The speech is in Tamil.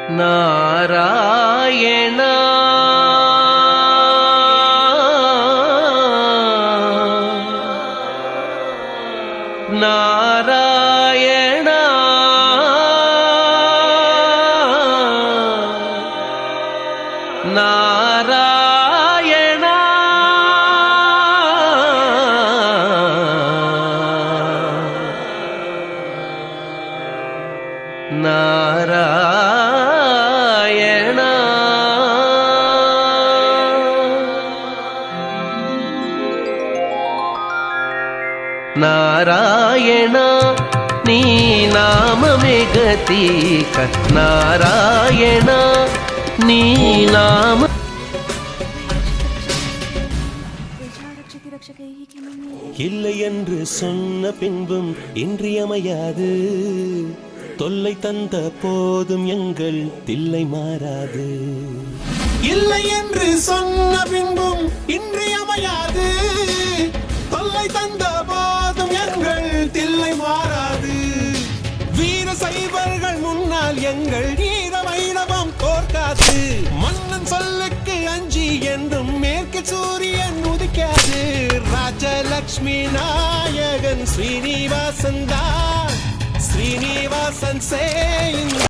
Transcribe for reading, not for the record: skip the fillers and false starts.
நாராயண நாராயண நாராயண நாராயண நாராயண நீ நாமமே கதிக நாராயண நீ நாம இல்லை என்று சொன்ன பின்பும் இன்றியமையாது, தொல்லை தந்த போதும் எங்கள் தில்லை மாறாது. இல்லை என்று சொன்ன பின்பும் இன்றியமையாது, தொல்லை தந்த போதும் எங்கள் தில்லை மாறாது. வீர சைவர்கள் முன்னால் எங்கள் வீர வைணவம் தோற்காது. மன்னன் சொல்லுக்கு அஞ்சி என்றும் மேற்கு சூரியன் உதிக்காது. ராஜலட்சுமி நாயகன் ஸ்ரீனிவாசன் தான், ஸ்ரீனிவாசன் சேய்